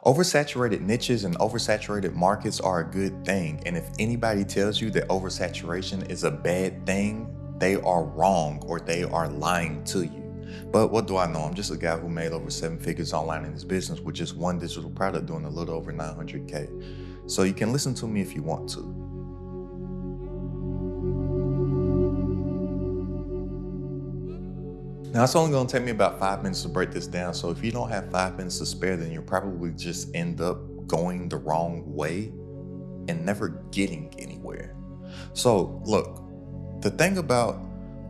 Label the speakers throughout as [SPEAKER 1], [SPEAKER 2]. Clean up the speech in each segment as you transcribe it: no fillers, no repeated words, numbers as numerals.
[SPEAKER 1] Oversaturated niches and oversaturated markets are a good thing. And if anybody tells you that oversaturation is a bad thing, they are wrong or they are lying to you. But what do I know? I'm just a guy who made over 7 figures online in his business with just one digital product doing a little over 900K. So you can listen to me if you want to. Now, it's only going to take me about 5 minutes to break this down. So if you don't have 5 minutes to spare, then you'll probably just end up going the wrong way and never getting anywhere. So look, the thing about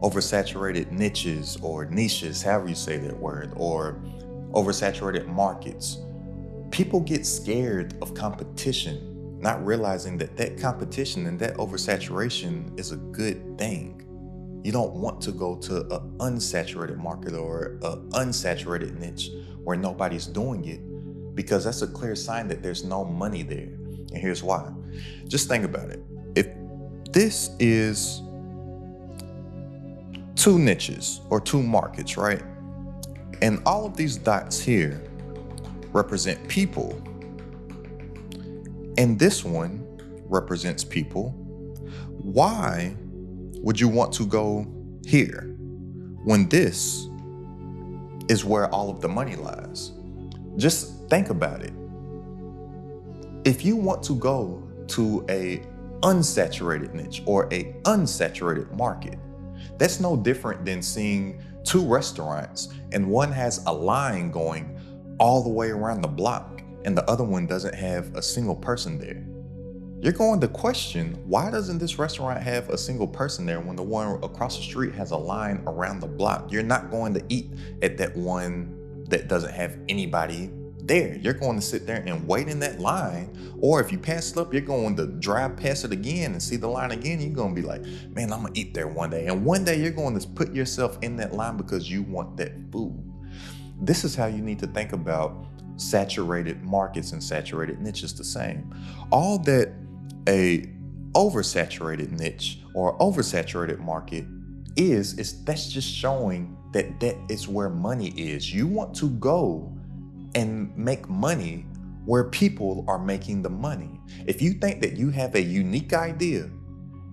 [SPEAKER 1] oversaturated niches or niches, however you say that word, or oversaturated markets, people get scared of competition, not realizing that that competition and that oversaturation is a good thing. You don't want to go to an unsaturated market or an unsaturated niche where nobody's doing it, because that's a clear sign that there's no money there. And here's why. Just think about it. If this is two niches or two markets, right? And all of these dots here represent people, and this one represents people, why would you want to go here when this is where all of the money lies? Just think about it. If you want to go to a unsaturated niche or a unsaturated market, that's no different than seeing two restaurants and one has a line going all the way around the block and the other one doesn't have a single person there. You're going to question, why doesn't this restaurant have a single person there when the one across the street has a line around the block? You're not going to eat at that one that doesn't have anybody there. You're going to sit there and wait in that line. Or if you pass it up, you're going to drive past it again and see the line again. You're going to be like, man, I'm going to eat there one day. And one day you're going to put yourself in that line because you want that food. This is how you need to think about saturated markets and saturated niches the same. All that a oversaturated niche or oversaturated market is that's just showing that that is where money is. You want to go and make money where people are making the money. If you think that you have a unique idea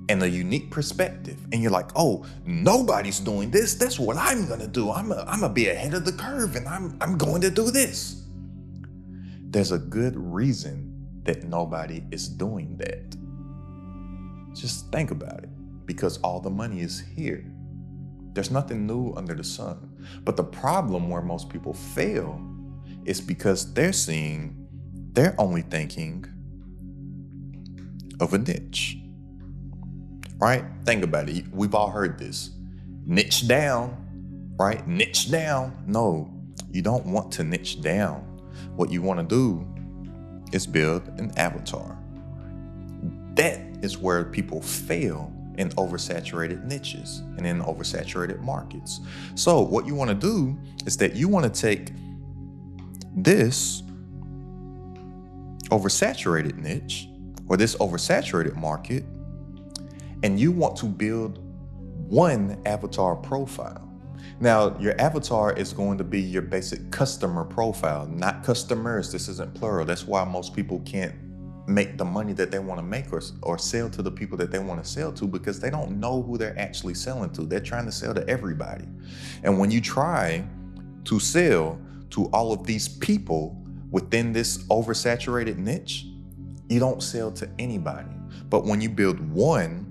[SPEAKER 1] and a unique perspective and you're like, oh, nobody's doing this, that's what I'm gonna do. I'm gonna be ahead of the curve and I'm going to do this. There's a good reason that nobody is doing that. Just think about it, because all the money is here. There's nothing new under the sun. But the problem where most people fail is because they're only thinking of a niche, right? Think about it. We've all heard this. Niche down, right? Niche down. No, you don't want to niche down. What you want to do is build an avatar. That is where people fail in oversaturated niches and in oversaturated markets. So what you want to do is that you want to take this oversaturated niche or this oversaturated market, and you want to build one avatar profile. Now, your avatar is going to be your basic customer profile, not customers. This isn't plural. That's why most people can't make the money that they want to make or sell to the people that they want to sell to, because they don't know who they're actually selling to. They're trying to sell to everybody. And when you try to sell to all of these people within this oversaturated niche, you don't sell to anybody. But when you build one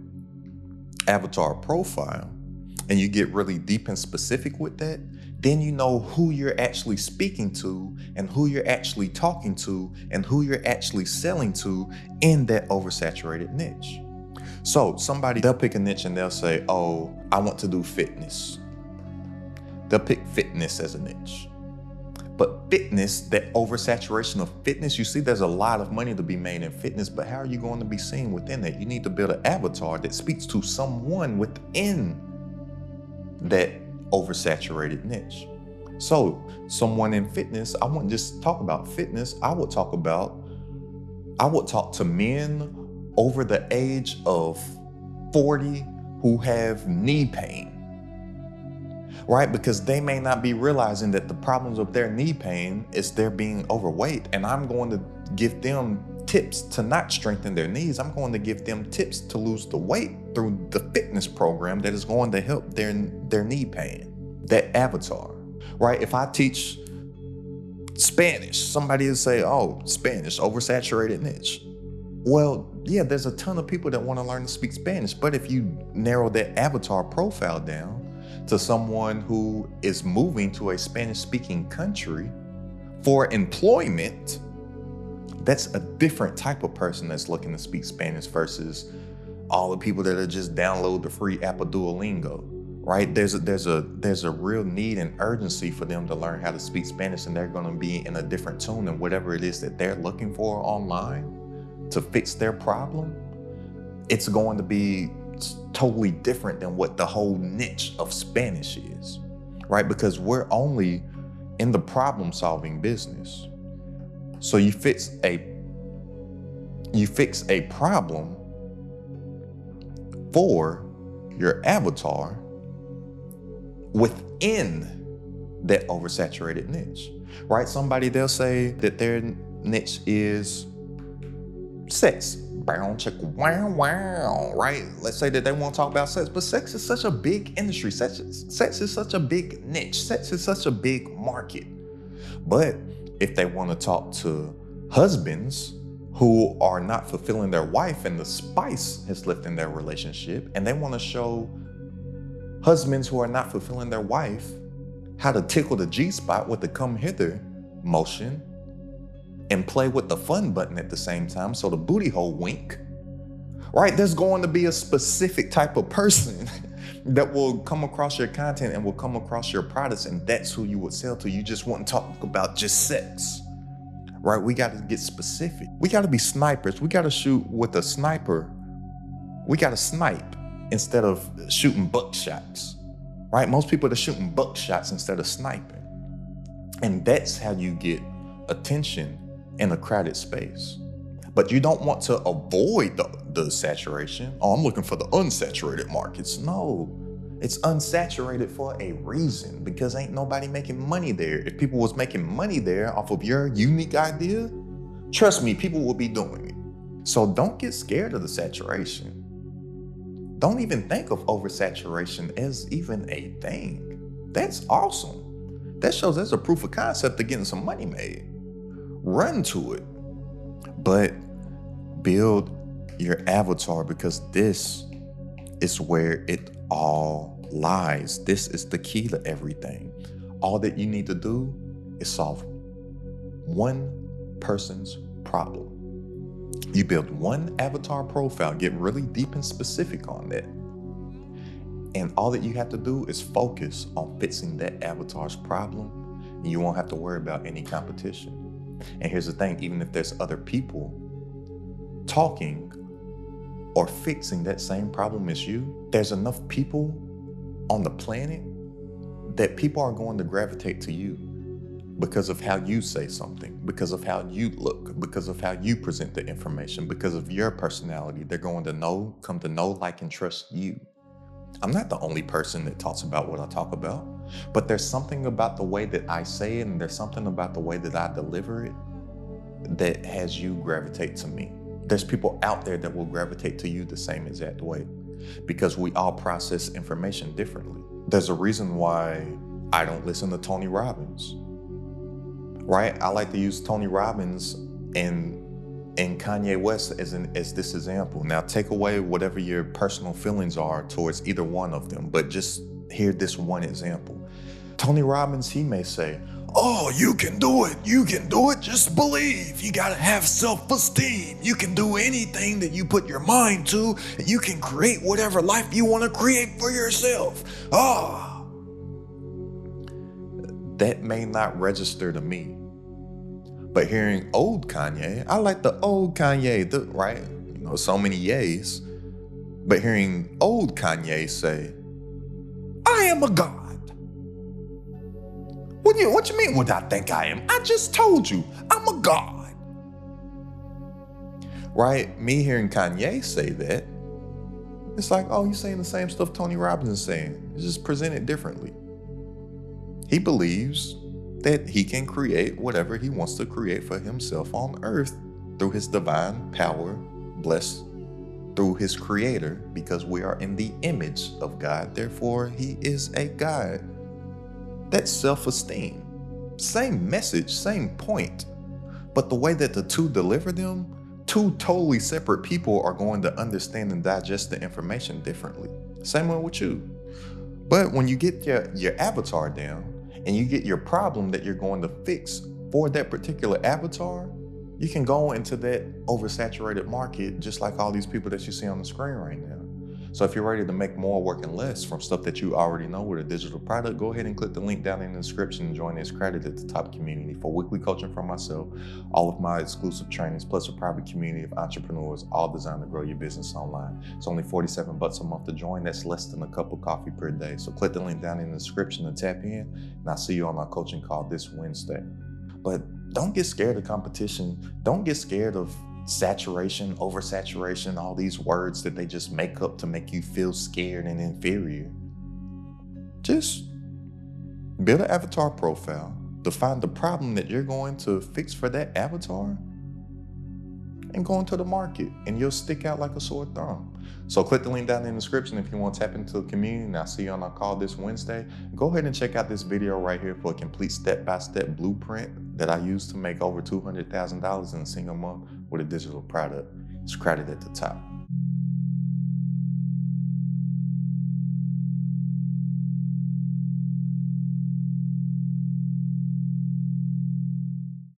[SPEAKER 1] avatar profile, and you get really deep and specific with that, then you know who you're actually speaking to and who you're actually talking to and who you're actually selling to in that oversaturated niche. So they'll pick a niche and they'll say, oh, I want to do fitness. They'll pick fitness as a niche. But fitness, that oversaturation of fitness, you see there's a lot of money to be made in fitness, but how are you going to be seen within that? You need to build an avatar that speaks to someone within that oversaturated niche. So someone in fitness, I wouldn't just talk about fitness. I would talk to men over the age of 40 who have knee pain. right? Because they may not be realizing that the problems of their knee pain is they're being overweight. And I'm going to give them tips to not strengthen their knees. I'm going to give them tips to lose the weight through the fitness program that is going to help their knee pain, that avatar, right? If I teach Spanish, somebody will say, oh, Spanish, oversaturated niche. Well, yeah, there's a ton of people that want to learn to speak Spanish, but if you narrow that avatar profile down to someone who is moving to a Spanish-speaking country for employment, that's a different type of person that's looking to speak Spanish versus all the people that are just download the free app of Duolingo, right? There's a real need and urgency for them to learn how to speak Spanish, and they're going to be in a different tune than whatever it is that they're looking for online to fix their problem. It's going to be totally different than what the whole niche of Spanish is, right? Because we're only in the problem-solving business. So you fix a problem for your avatar within that oversaturated niche, right? Somebody, they'll say that their niche is sex. Bow, check, wow, wow, right? Let's say that they want to talk about sex, but sex is such a big industry. Sex is such a big niche. Sex is such a big market. But if they want to talk to husbands who are not fulfilling their wife and the spice has left in their relationship, and they want to show husbands who are not fulfilling their wife how to tickle the G-spot with the come hither motion and play with the fun button at the same time, so the booty hole wink, right? There's going to be a specific type of person that will come across your content and will come across your products, and that's who you would sell to. You just wouldn't talk about just sex, right? We got to get specific. We got to be snipers. We got to shoot with a sniper. We got to snipe instead of shooting buckshots, right? Most people are shooting buckshots instead of sniping. And that's how you get attention in a crowded space. But you don't want to avoid the saturation. Oh, I'm looking for the unsaturated markets. No, it's unsaturated for a reason, because ain't nobody making money there. If people was making money there off of your unique idea, trust me, people will be doing it. So don't get scared of the saturation. Don't even think of oversaturation as even a thing. That's awesome. That shows there's a proof of concept of getting some money made. Run to it, but build your avatar, because this is where it all lies. This is the key to everything. All that you need to do is solve one person's problem. You build one avatar profile, get really deep and specific on that. And all that you have to do is focus on fixing that avatar's problem, and you won't have to worry about any competition. And here's the thing, even if there's other people talking or fixing that same problem as you, there's enough people on the planet that people are going to gravitate to you because of how you say something, because of how you look, because of how you present the information, because of your personality. They're going to come to know, like, and trust you. I'm not the only person that talks about what I talk about, but there's something about the way that I say it, and there's something about the way that I deliver it that has you gravitate to me. There's people out there that will gravitate to you the same exact way, because we all process information differently. There's a reason why I don't listen to Tony Robbins, right? I like to use Tony Robbins and Kanye West as this example. Now, take away whatever your personal feelings are towards either one of them, but just hear this one example. Tony Robbins, he may say, oh, you can do it, just believe. You gotta have self-esteem. You can do anything that you put your mind to, and you can create whatever life you wanna create for yourself. That may not register to me. But hearing old Kanye, I like the old Kanye, right? So many yays. But hearing old Kanye say, I am a god. What you mean what I think I am? I just told you, I'm a god. Right? Me hearing Kanye say that, it's like, oh, you're saying the same stuff Tony Robbins is saying. It's just presented differently. He believes that he can create whatever he wants to create for himself on earth through his divine power, blessed through his creator, because we are in the image of God. Therefore, he is a God. That's self-esteem. Same message, same point. But the way that the two deliver them, two totally separate people are going to understand and digest the information differently. Same way with you. But when you get your avatar down and you get your problem that you're going to fix for that particular avatar, you can go into that oversaturated market just like all these people that you see on the screen right now. So if you're ready to make more working less from stuff that you already know with a digital product, go ahead and click the link down in the description and join this Credit at the Top community for weekly coaching from myself, all of my exclusive trainings, plus a private community of entrepreneurs, all designed to grow your business online. It's only $47 a month to join. That's less than a cup of coffee per day. So click the link down in the description to tap in, and I'll see you on our coaching call this Wednesday. But don't get scared of competition. Don't get scared of saturation, oversaturation, all these words that they just make up to make you feel scared and inferior. Just build an avatar profile, define the problem that you're going to fix for that avatar, and go into the market, and you'll stick out like a sore thumb. So click the link down in the description if you want to tap into the community, and I'll see you on our call this Wednesday. Go ahead and check out this video right here for a complete step-by-step blueprint that I use to make over $200,000 in a single month with a digital product. It's Credit at the Top.